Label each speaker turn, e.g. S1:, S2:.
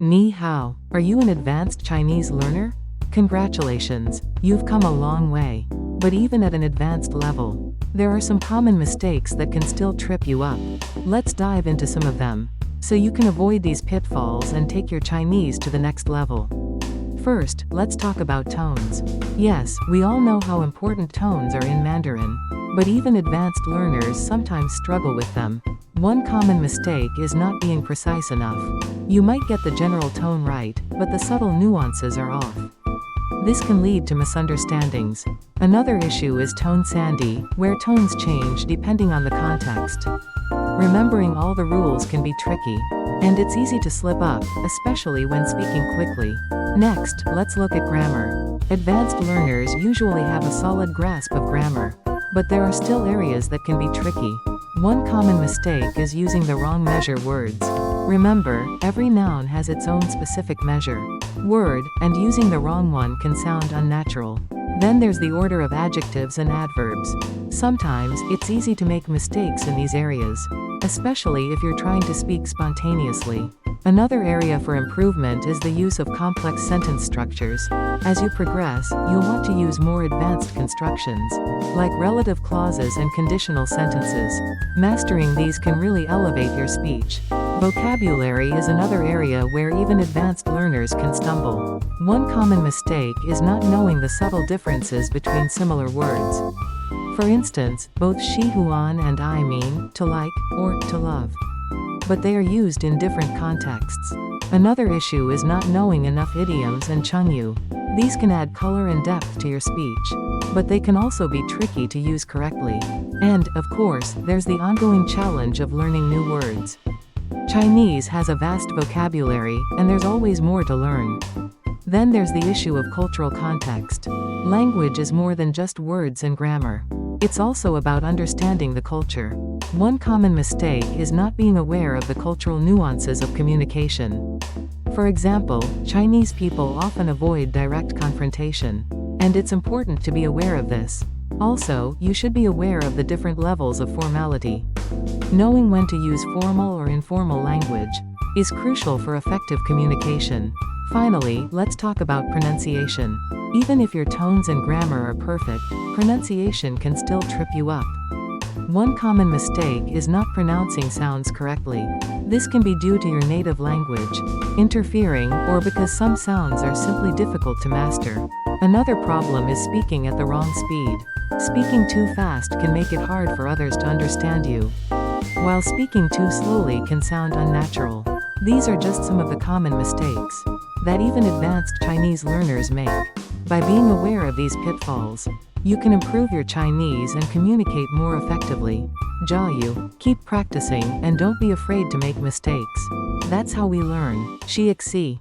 S1: Ni hao. Are you an advanced Chinese learner? Congratulations, you've come a long way. But even at an advanced level, there are some common mistakes that can still trip you up. Let's dive into some of them, so you can avoid these pitfalls and take your Chinese to the next level. First, let's talk about tones. Yes, we all know how important tones are in Mandarin, but even advanced learners sometimes struggle with them. One common mistake is not being precise enough. You might get the general tone right, but the subtle nuances are off. This can lead to misunderstandings. Another issue is tone sandy, where tones change depending on the context. Remembering all the rules can be tricky, and it's easy to slip up, especially when speaking quickly. Next, let's look at grammar. Advanced learners usually have a solid grasp of grammar, but there are still areas that can be tricky. One common mistake is using the wrong measure words. Remember, every noun has its own specific measure, word, and using the wrong one can sound unnatural. Then there's the order of adjectives and adverbs. Sometimes, it's easy to make mistakes in these areas, especially if you're trying to speak spontaneously. Another area for improvement is the use of complex sentence structures. As you progress, you'll want to use more advanced constructions, like relative clauses and conditional sentences. Mastering these can really elevate your speech. Vocabulary is another area where even advanced learners can stumble. One common mistake is not knowing the subtle differences between similar words. For instance, both shihuan and I mean to like or to love, but they are used in different contexts. Another issue is not knowing enough idioms and chengyu. These can add color and depth to your speech, but they can also be tricky to use correctly. And, of course, there's the ongoing challenge of learning new words. Chinese has a vast vocabulary, and there's always more to learn. Then there's the issue of cultural context. Language is more than just words and grammar. It's also about understanding the culture. One common mistake is not being aware of the cultural nuances of communication. For example, Chinese people often avoid direct confrontation, and it's important to be aware of this. Also, you should be aware of the different levels of formality. Knowing when to use formal or informal language is crucial for effective communication. Finally, let's talk about pronunciation. Even if your tones and grammar are perfect, pronunciation can still trip you up. One common mistake is not pronouncing sounds correctly. This can be due to your native language interfering, or because some sounds are simply difficult to master. Another problem is speaking at the wrong speed. Speaking too fast can make it hard for others to understand you, while speaking too slowly can sound unnatural. These are just some of the common mistakes that even advanced Chinese learners make. By being aware of these pitfalls, you can improve your Chinese and communicate more effectively. Jiayu, keep practicing and don't be afraid to make mistakes. That's how we learn. Xi.